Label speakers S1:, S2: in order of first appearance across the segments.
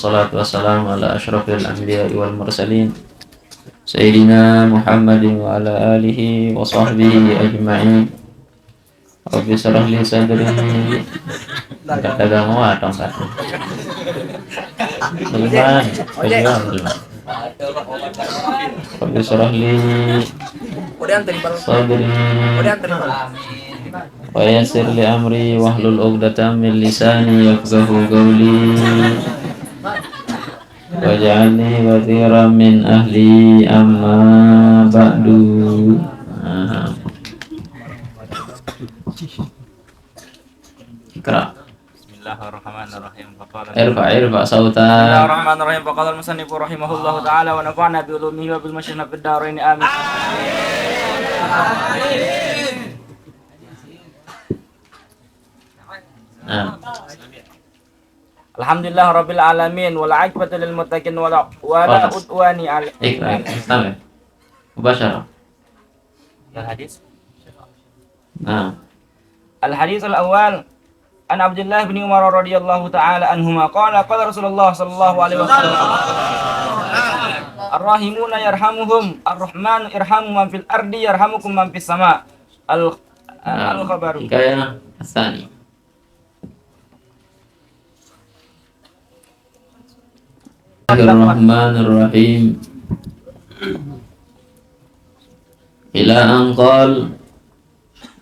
S1: wassalatu wassalamu ala asyrafil anbiya'i wal mursalin Sayyidina Muhammadin wa ala alihi wa sahbihi ajma'in. Rabbi shrah li sadri. Dagang watong satu. Bagaimana? Rabbi shrah li sadri. Wa yassir li amri wahlul 'uqdatam min lisani yafqahu qawli. Waj'alni waziran min ahli amma ba'du. Ikra.
S2: Bismillahirrahmanirrahim.
S1: Irfa sautan.
S2: Bismillahirrahmanirrahim. Faqala al-musannif rahimahullahu ta'ala wa nafa'na bi ulumihi wa bil masyayikhina fid dharain amin. Alhamdulillah rabbil alamin wal 'aqibatu lil muttaqin wala udwani 'alal
S1: Ikra. Mubasyarah.
S2: hadis.
S1: Al
S2: hadis al-awwal an Abdullah bin Umar radhiyallahu ta'ala anhuma qala Rasulullah sallallahu alaihi wasallam ar-rahimuna yarhamuhum ar-rahmanu irhamu man fil ardi yarhamukum man fis sama. Al-khabaru.
S1: Hikayah Tsani. Bismillahirrahmanirrahim. Ila an qala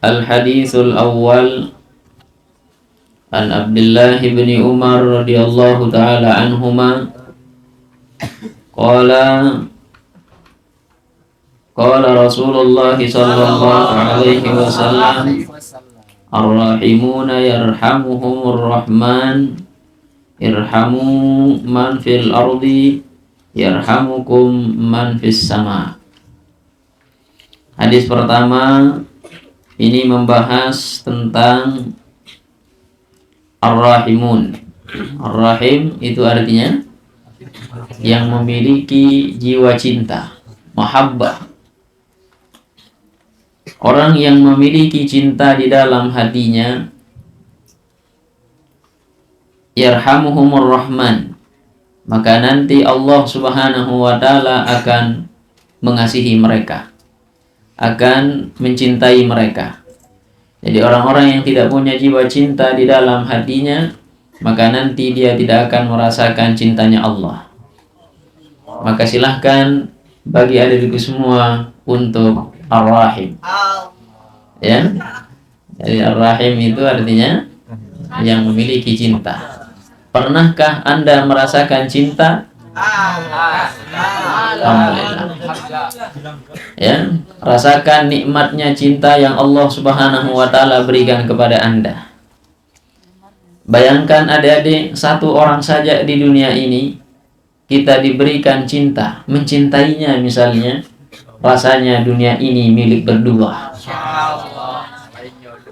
S1: al-haditsul awwal an Abdullah bin Umar radhiyallahu ta'ala anhuma qala Rasulullah sallallahu alaihi wasallam ar-rahimuna yarhamuhumur rahman irhamu man fil ardi yarhamukum man fis sama. Hadis pertama ini membahas tentang ar-rahimun. Ar-rahim itu artinya yang memiliki jiwa cinta, mahabbah. Orang yang memiliki cinta di dalam hatinya, yarhamuhumur rahman, maka nanti Allah subhanahu wa ta'ala akan mengasihi mereka, akan mencintai mereka. Jadi orang-orang yang tidak punya jiwa cinta di dalam hatinya, maka nanti dia tidak akan merasakan cintanya Allah. Maka silahkan bagi adik-adik semua untuk ar-rahim. Ya. Jadi ar-rahim itu artinya yang memiliki cinta. Pernahkah Anda merasakan cinta? Alhamdulillah. Ya, rasakan nikmatnya cinta yang Allah Subhanahu wa ta'ala berikan kepada Anda. Bayangkan adik-adik, satu orang saja di dunia ini kita diberikan cinta, mencintainya misalnya, rasanya dunia ini milik berdua.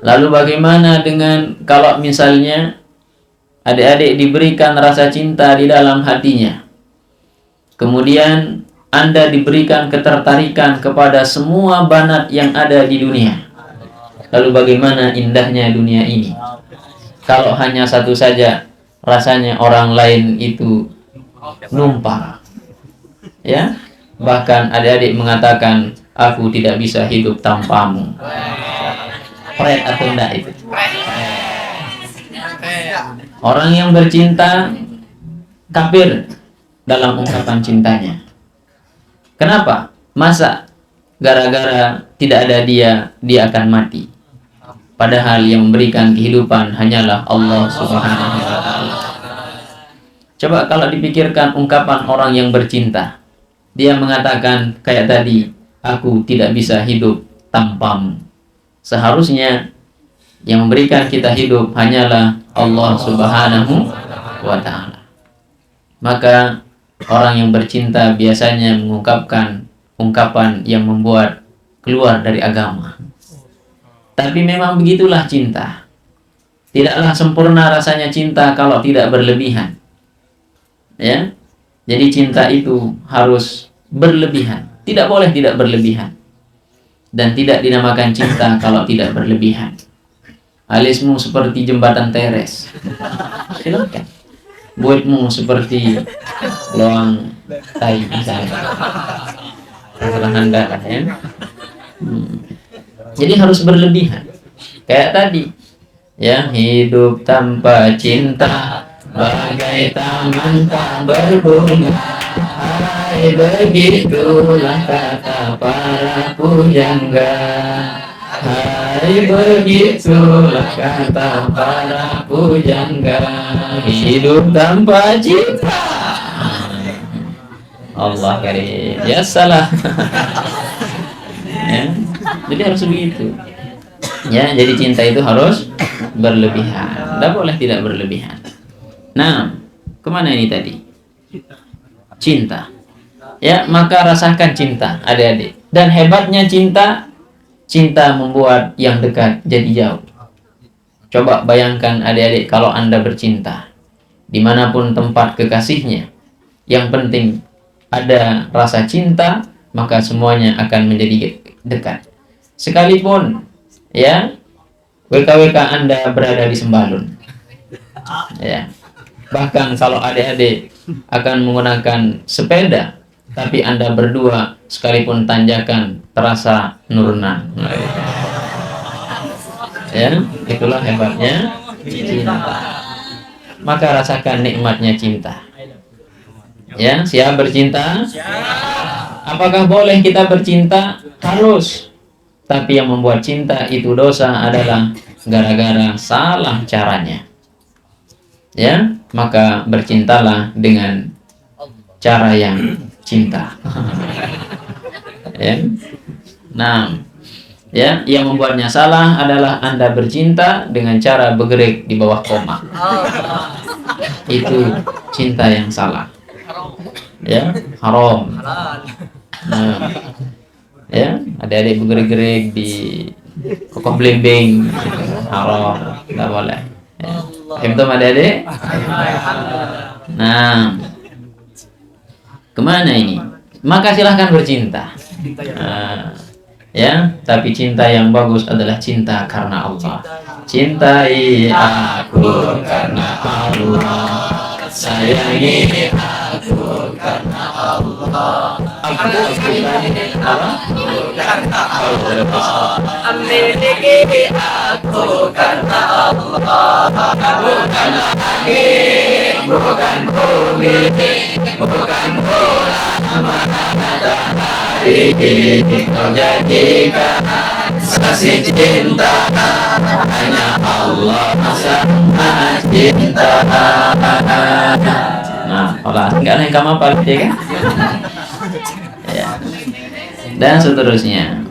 S1: Lalu bagaimana dengan kalau misalnya adik-adik diberikan rasa cinta di dalam hatinya, kemudian Anda diberikan ketertarikan kepada semua banat yang ada di dunia. Lalu bagaimana indahnya dunia ini? Kalau hanya satu saja, rasanya orang lain itu numpang. Ya, bahkan adik-adik mengatakan, aku tidak bisa hidup tanpamu. Pret atau enggak itu? Orang yang bercinta kafir dalam ungkapan cintanya. Kenapa? Masa gara-gara tidak ada dia akan mati? Padahal yang memberikan kehidupan hanyalah Allah Subhanahu wa ta'ala. Coba kalau dipikirkan ungkapan orang yang bercinta, dia mengatakan kayak tadi, aku tidak bisa hidup tanpamu. Seharusnya yang memberikan kita hidup hanyalah Allah Subhanahu wa ta'ala. Maka orang yang bercinta biasanya mengungkapkan ungkapan yang membuat keluar dari agama. Tapi memang begitulah cinta. Tidaklah sempurna rasanya cinta kalau tidak berlebihan. Ya. Jadi cinta itu harus berlebihan. Tidak boleh tidak berlebihan. Dan tidak dinamakan cinta kalau tidak berlebihan. Alismu seperti jembatan teres. Silakan. buatmu seperti loang tai misalnya. Kesalahan darah ya. Jadi harus berlebihan. Kayak tadi, ya, hidup tanpa cinta bagai taman tak berbunga. Hai, begitulah kata para pujangga. Hai, begitulah kata para pujangga. Hidup tanpa cinta. Allah karim. Ya salah. Ya, jadi harus begitu. Ya, jadi cinta itu harus berlebihan. Tidak boleh tidak berlebihan. Nah, kemana ini tadi? Cinta. Ya, maka rasakan cinta, adik-adik. Dan hebatnya cinta, cinta membuat yang dekat jadi jauh. Coba bayangkan adik-adik kalau Anda bercinta, dimanapun tempat kekasihnya, yang penting ada rasa cinta, maka semuanya akan menjadi dekat. Sekalipun ya WKWK Anda berada di Sembalun, ya, bahkan kalau adik-adik akan menggunakan sepeda, tapi Anda berdua sekalipun tanjakan terasa nurunan. Ya, itulah hebatnya cinta. Maka rasakan nikmatnya cinta. Ya, siap bercinta? Apakah boleh kita bercinta? Harus. Tapi yang membuat cinta itu dosa adalah gara-gara salah caranya. Ya, maka bercintalah dengan cara yang cinta. Ya. Nah, ya, yang membuatnya salah adalah Anda bercinta dengan cara bergerak di bawah koma. Itu cinta yang salah. Ya, haram. Nah, ya, adik-adik bergerak-gerik di kokoh blimbing, haram, nggak boleh. Ya. Paham adik-adik? Nah, kemana ini? Maka silahkan bercinta. Nah, ya, tapi cinta yang bagus adalah cinta karena Allah. Cintai aku karena Allah, sayangi aku karena Allah. Aku karena Allah. Miliki aku karena Allah. Bukan langit, bukan bumi, bukan bulan, matahari. Kau jadikan saksi cinta, hanya Allah sangat cinta. Nah, olah nggak ada yang kamu apa ya kan? Ya. Dan seterusnya.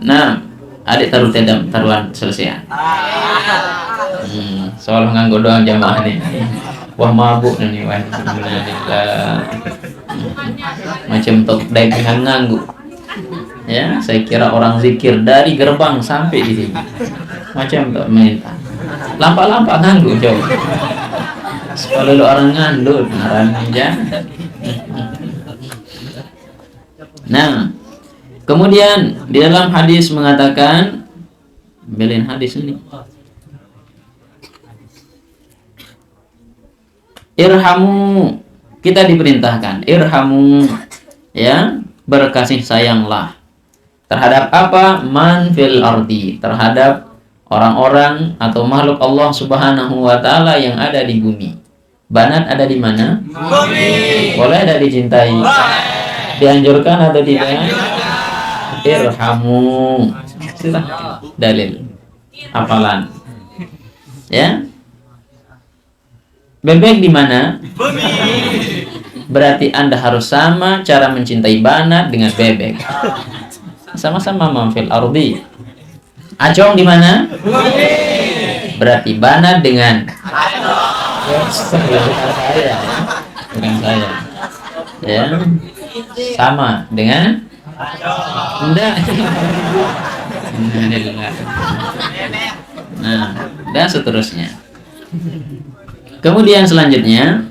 S1: Nah, adik taruh taruhan selesai. Soal nganggo doang jamaah nih. Wah, mabuk nih wah. Macam tok dagang nganggu. Ya, saya kira orang zikir dari gerbang sampai di sini. Macam tok minta. Lampak-lampak nganggu jauh. Kalau lu orang ngandut ya. Nah, kemudian di dalam hadis mengatakan, belain hadis ini, irhamu, kita diperintahkan irhamu, ya, berkasih sayanglah terhadap apa? Man fil ardi, terhadap orang-orang atau makhluk Allah Subhanahu wa taala yang ada di bumi. Banat ada di mana? Bumi. Boleh ada dicintai? Dianjurkan atau tidak? Irhamu. Silakan. Dalil. Hafalan. Ya. Bebek di mana? Bumi. Berarti Anda harus sama cara mencintai banat dengan bebek. Sama-sama manfil ardi. Acong di mana? Bumi. Berarti banat dengan saya, bukan saya. Ya. Sama dengan enggak. Nah, dan seterusnya. Kemudian selanjutnya,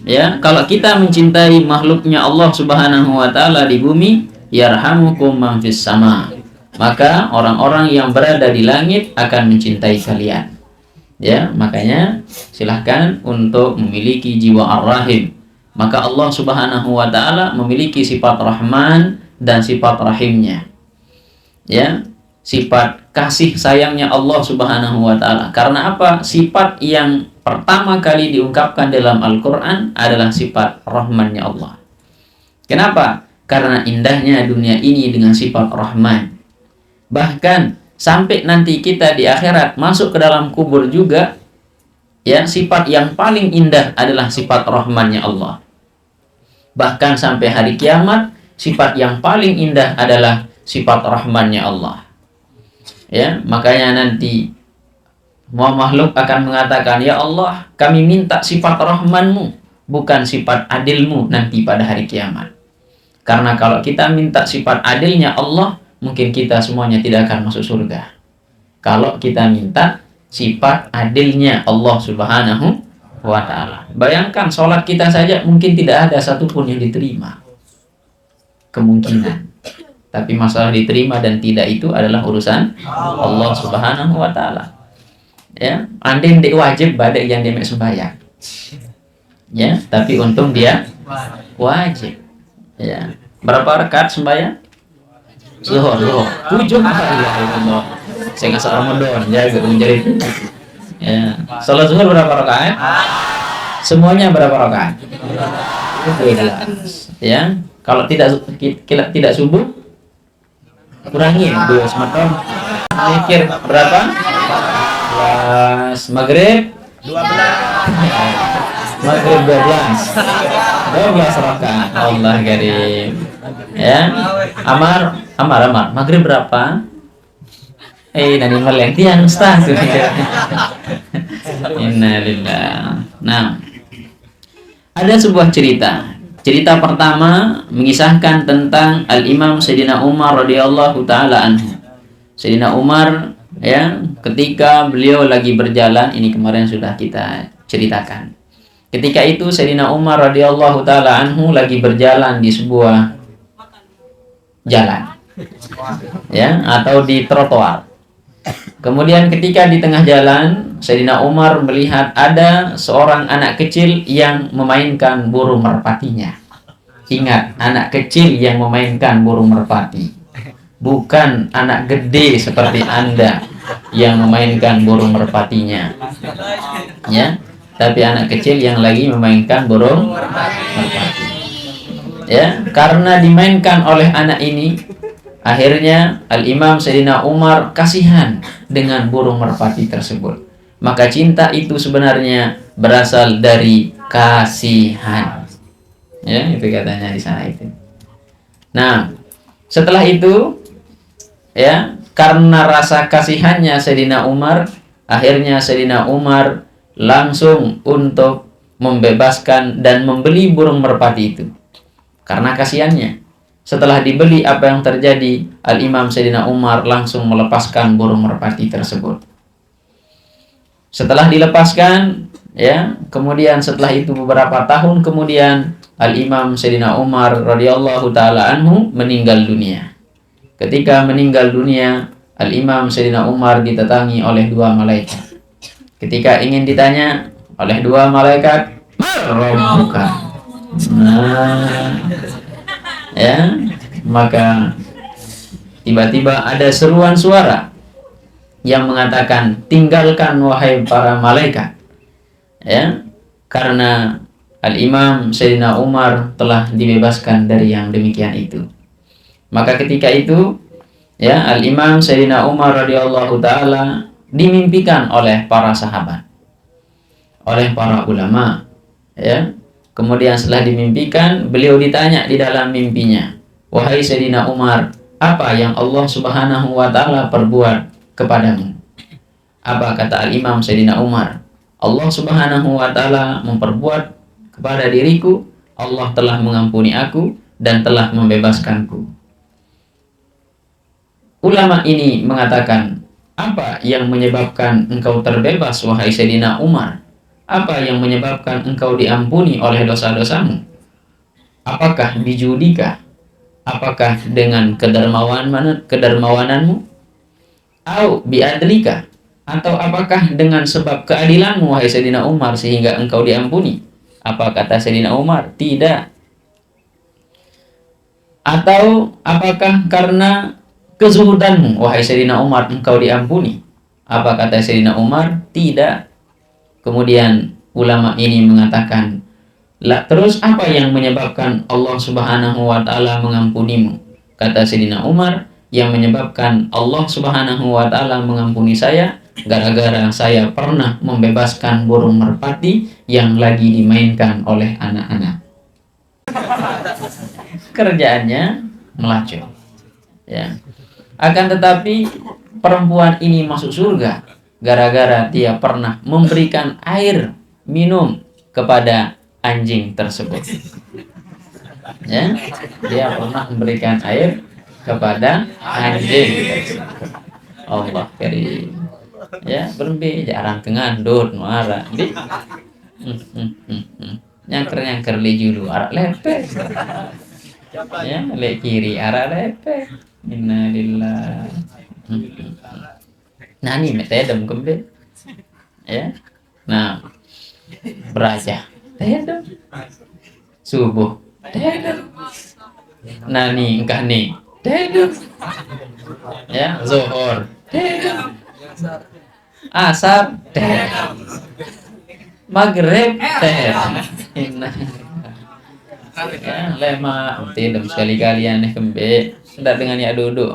S1: ya, kalau kita mencintai makhluknya Allah Subhanahu wa taala di bumi, yarhamukum man fis sama. Maka orang-orang yang berada di langit akan mencintai kalian. Ya, makanya silahkan untuk memiliki jiwa ar-rahim. Maka Allah Subhanahu wa taala memiliki sifat Rahman dan sifat Rahimnya. Ya, sifat kasih sayangnya Allah Subhanahu wa taala. Karena apa? Sifat yang pertama kali diungkapkan dalam Al-Qur'an adalah sifat Rahmannya Allah. Kenapa? Karena indahnya dunia ini dengan sifat Rahman. Bahkan sampai nanti kita di akhirat masuk ke dalam kubur juga, ya, sifat yang paling indah adalah sifat Rahmannya Allah. Bahkan sampai hari kiamat, sifat yang paling indah adalah sifat Rahmannya Allah. Ya, makanya nanti semua makhluk akan mengatakan, ya Allah, kami minta sifat Rahmanmu, bukan sifat adilmu nanti pada hari kiamat. Karena kalau kita minta sifat adilnya Allah, mungkin kita semuanya tidak akan masuk surga. Kalau kita minta sifat adilnya Allah Subhanahu wa ta'ala. Bayangkan sholat kita saja mungkin tidak ada satupun yang diterima. Kemungkinan. Tapi masalah diterima dan tidak itu adalah urusan Allah Subhanahu wa ta'ala. Ya, andai dia wajib badai yang dia sembahyang. Ya, tapi untung dia wajib. Ya. Berapa rakaat sembahyang? Zuhur. 7 kali. Saya nggak Ramadan, jaga menjadi. Ya. Salat zuhur berapa rakaat? Semuanya berapa rakaat? 12. Ya. Kalau tidak subuh, kurangi 2 sematon. Mikir berapa? 12. Maghrib 12. Maghrib 12 rakaat. Allah karim. Ya. Amar. Maghrib berapa? Nani melentian Ustaz. Innalillah. Nah, ada sebuah cerita. Cerita pertama mengisahkan tentang Al-Imam Sayyidina Umar radhiyallahu taala anhu. Sayyidina Umar, ya, ketika beliau lagi berjalan, ini kemarin sudah kita ceritakan. Ketika itu Sayyidina Umar radhiyallahu taala anhu lagi berjalan di sebuah jalan, ya, atau di trotoar. Kemudian ketika di tengah jalan, Sayyidina Umar melihat ada seorang anak kecil yang memainkan burung merpatinya. Ingat, anak kecil yang memainkan burung merpati. Bukan anak gede seperti Anda yang memainkan burung merpatinya. Ya, tapi anak kecil yang lagi memainkan burung merpati. Ya, karena dimainkan oleh anak ini, akhirnya Al-Imam Sayyidina Umar kasihan dengan burung merpati tersebut. Maka cinta itu sebenarnya berasal dari kasihan. Ya, itu katanya di sana itu. Nah, setelah itu, ya, karena rasa kasihannya Sayyidina Umar, akhirnya Sayyidina Umar langsung untuk membebaskan dan membeli burung merpati itu. Karena kasihannya. Setelah dibeli, apa yang terjadi? Al-Imam Sayyidina Umar langsung melepaskan burung merpati tersebut. Setelah dilepaskan, ya, kemudian setelah itu beberapa tahun kemudian Al-Imam Sayyidina Umar radhiyallahu taala anhu meninggal dunia. Ketika meninggal dunia, Al-Imam Sayyidina Umar didatangi oleh 2 malaikat. Ketika ingin ditanya oleh 2 malaikat, "Rabbuka?" Nah, ya, maka tiba-tiba ada seruan suara yang mengatakan, "Tinggalkan wahai para malaikat." Ya, karena Al-Imam Sayyidina Umar telah dibebaskan dari yang demikian itu. Maka ketika itu, ya, Al-Imam Sayyidina Umar radhiyallahu taala dimimpikan oleh para sahabat, oleh para ulama, ya. Kemudian setelah dimimpikan, beliau ditanya di dalam mimpinya, "Wahai Sayyidina Umar, apa yang Allah Subhanahu wa taala perbuat kepadamu?" Apa kata Al-Imam Sayyidina Umar? "Allah Subhanahu wa taala memperbuat kepada diriku, Allah telah mengampuni aku dan telah membebaskanku." Ulama ini mengatakan, apa yang menyebabkan engkau terbebas wahai Sayyidina Umar? Apa yang menyebabkan engkau diampuni oleh dosa-dosamu? Apakah bijudikah? Apakah dengan kedermawananmu? Au biadlika? Atau apakah dengan sebab keadilanmu wahai Sayyidina Umar sehingga engkau diampuni? Apa kata Sayyidina Umar? Tidak. Atau apakah karena kezuhudanmu wahai Sayyidina Umar engkau diampuni? Apa kata Sayyidina Umar? Tidak. Kemudian ulama ini mengatakan, lah terus apa yang menyebabkan Allah Subhanahu wa taala mengampunimu? Kata Sayyidina Umar, yang menyebabkan Allah Subhanahu wa taala mengampuni saya gara-gara saya pernah membebaskan burung merpati yang lagi dimainkan oleh anak-anak. Kerjaannya melacur. Ya. Akan tetapi perempuan ini masuk surga gara-gara dia pernah memberikan air minum kepada anjing tersebut. Ya, dia pernah memberikan air kepada anjing tersebut. Allah karim. Ya, berembe jarang tengandur nuara. Di nyangker le julu arak lepe. Ya, le kiri arak lepe. Innalillah. Nah, ini metedem kembe. Ya. Nah, beraja. Tedem. Subuh. Tedem. Nani engkah nih. Tedem. Ya, zuhur. Tedem. Asar. Tedem. Maghrib. Tedem. Ya, lema tedem sekali-kali aneh kembe. Sudah dengan ya duduk.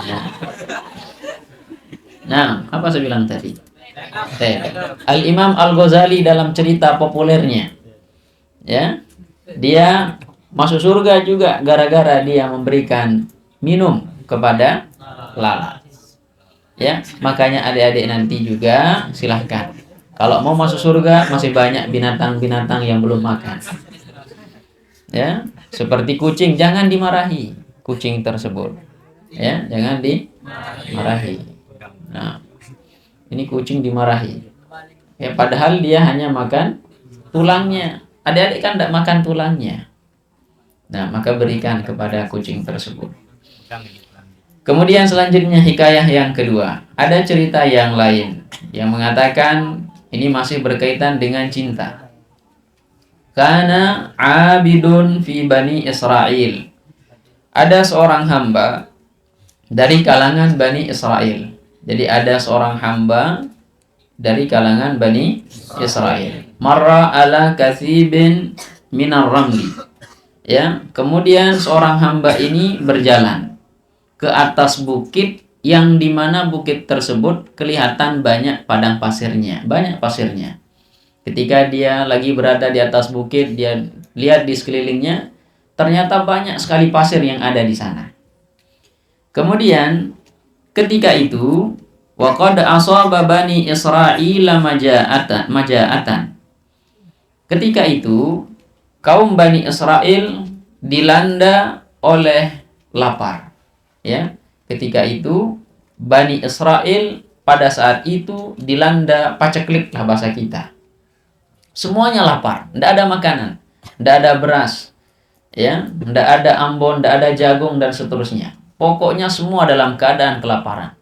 S1: Ya. Nah, apa saya bilang tadi? Al-Imam Al-Ghazali dalam cerita populernya, ya, dia masuk surga juga gara-gara dia memberikan minum kepada lalat. Ya, makanya adik-adik nanti juga silahkan. Kalau mau masuk surga masih banyak binatang-binatang yang belum makan. Ya, seperti kucing jangan dimarahi kucing tersebut. Ya, jangan dimarahi. Nah, ini kucing dimarahi. Ya, padahal dia hanya makan tulangnya. Adik-adik kan tidak makan tulangnya. Nah, maka berikan kepada kucing tersebut. Kemudian selanjutnya hikayah yang kedua. Ada cerita yang lain yang mengatakan ini masih berkaitan dengan cinta. Kana abidun fi Bani Israel. Ada seorang hamba dari kalangan Bani Israel. Jadi ada seorang hamba dari kalangan Bani Israel. Marra ala kathibin minar ramli. Ya, kemudian seorang hamba ini berjalan ke atas bukit yang dimana bukit tersebut kelihatan banyak padang pasirnya, banyak pasirnya. Ketika dia lagi berada di atas bukit, dia lihat di sekelilingnya, ternyata banyak sekali pasir yang ada di sana. Kemudian ketika itu waqad asaba Bani Israil maja'atan. Ketika itu kaum Bani Israel dilanda oleh lapar. Ya, ketika itu Bani Israel pada saat itu dilanda paceklik lah bahasa kita. Semuanya lapar, tidak ada makanan, tidak ada beras, ya, tidak ada ambon, tidak ada jagung dan seterusnya. Pokoknya semua dalam keadaan kelaparan.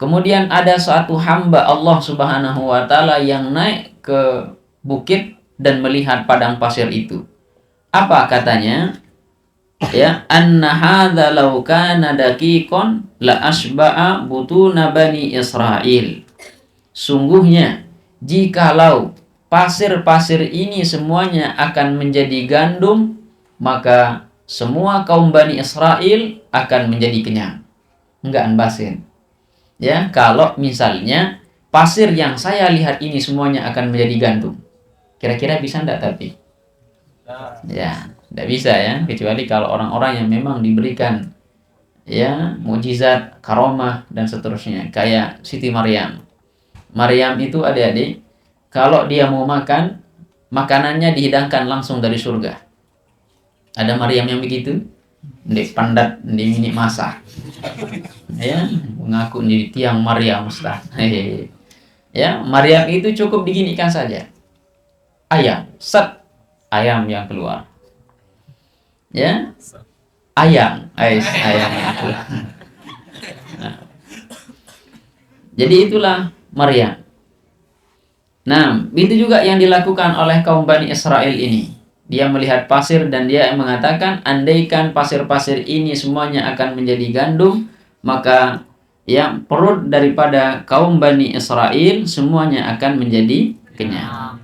S1: Kemudian ada suatu hamba Allah Subhanahu wa taala yang naik ke bukit dan melihat padang pasir itu. Apa katanya? Ya, anna hadza law kana daqiqan la asba'a butuna Bani Israil. Sungguhnya jikalau pasir-pasir ini semuanya akan menjadi gandum, maka semua kaum Bani Israel akan menjadi kenyang. Enggak basin. Ya, kalau misalnya pasir yang saya lihat ini semuanya akan menjadi gandum. Kira-kira bisa enggak tapi? Ya, enggak bisa ya, kecuali kalau orang-orang yang memang diberikan ya mukjizat, karomah dan seterusnya, kayak Siti Maryam. Maryam itu adik-adik, kalau dia mau makan, makanannya dihidangkan langsung dari surga. Ada Maryam yang begitu? Ndek pandat, ndek mini masak. Ya, mengaku menjadi tiang Maryam Ustaz. Ya, Maryam itu cukup diginikan saja. Ayam, set ayam yang keluar. Ya, ayam yang keluar. Nah. Jadi itulah Maryam. Nah, itu juga yang dilakukan oleh kaum Bani Israel ini. Dia melihat pasir dan dia mengatakan, andaikan pasir-pasir ini semuanya akan menjadi gandum, maka ya perut daripada kaum Bani Israel semuanya akan menjadi kenyang.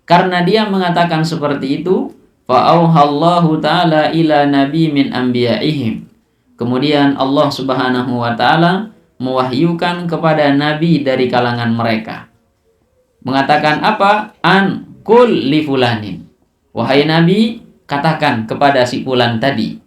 S1: Karena dia mengatakan seperti itu, fa'auhallahu ta'ala ila nabi min anbiya'ihim. Kemudian Allah Subhanahu wa ta'ala mewahyukan kepada nabi dari kalangan mereka. Mengatakan apa? An kul li fulanin. Wahai nabi, katakan kepada si fulan tadi.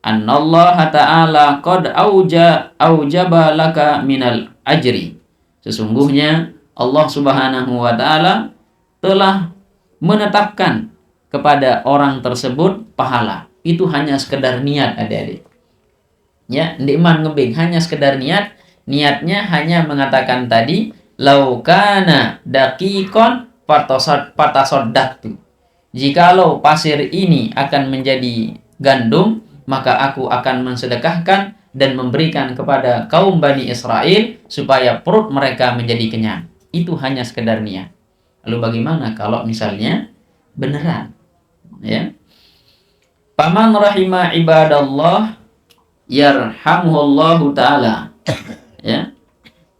S1: Annallaha ta'ala qad aujaba laka minal ajri. Sesungguhnya Allah Subhanahu wa ta'ala telah menetapkan kepada orang tersebut pahala. Itu hanya sekedar niat, adik-adik. Ya, ndikman ngebing hanya sekedar niat. Niatnya hanya mengatakan tadi, laukana daqiqon patasoddaqtu. Jikalau pasir ini akan menjadi gandum, maka aku akan mensedekahkan dan memberikan kepada kaum Bani Israel supaya perut mereka menjadi kenyang. Itu hanya sekedar niat. Lalu bagaimana kalau misalnya beneran? Ya. Faman rahima ibadallah yarhamuhullahu ta'ala. Ya.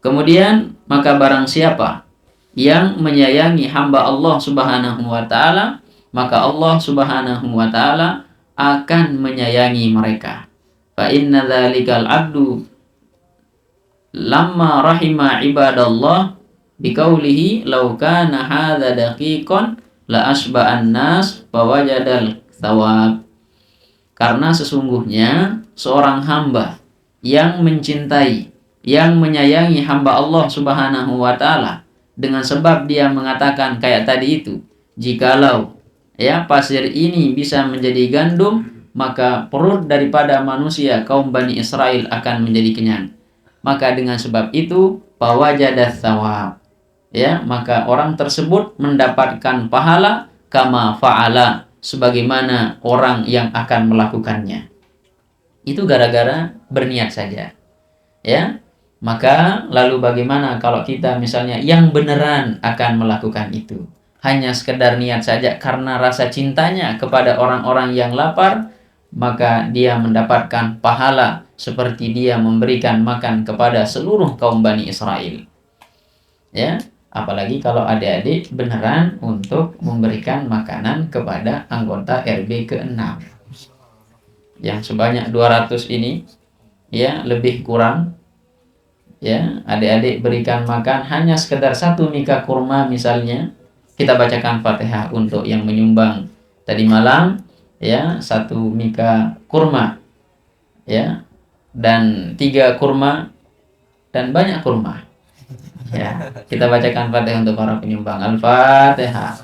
S1: Kemudian maka barang siapa yang menyayangi hamba Allah Subhanahu wa ta'ala, maka Allah Subhanahu wa ta'ala akan menyayangi mereka. Fa inna dzalikal abdu lamma rahima ibadallah biqaulihi law kana hadza daqiqan la asba'an nas fawajadal thawab. Karena sesungguhnya seorang hamba yang mencintai, yang menyayangi hamba Allah Subhanahu wa ta'ala, dengan sebab dia mengatakan kayak tadi itu, jikalau ya pasir ini bisa menjadi gandum, maka perut daripada manusia kaum Bani Israel akan menjadi kenyang. Maka dengan sebab itu fawajadat thawab, ya, maka orang tersebut mendapatkan pahala kama fa'ala, sebagaimana orang yang akan melakukannya. Itu gara-gara berniat saja. Ya. Maka lalu bagaimana kalau kita misalnya yang beneran akan melakukan itu? Hanya sekedar niat saja karena rasa cintanya kepada orang-orang yang lapar, maka dia mendapatkan pahala seperti dia memberikan makan kepada seluruh kaum Bani Israel. Ya, apalagi kalau adik-adik beneran untuk memberikan makanan kepada anggota RB ke-6 yang sebanyak 200 ini, ya, lebih kurang. Ya, adik-adik berikan makan hanya sekedar 1 mika kurma misalnya. Kita bacakan Fatihah untuk yang menyumbang tadi malam, ya, 1 mika kurma, ya, dan 3 kurma dan banyak kurma. Ya, kita bacakan Fatihah untuk para penyumbang. Al-Fatihah.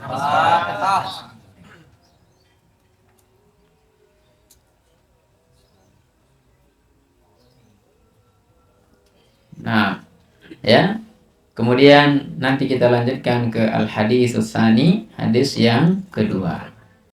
S1: Nah, ya. Kemudian nanti kita lanjutkan ke al-hadits tsani, hadis yang kedua.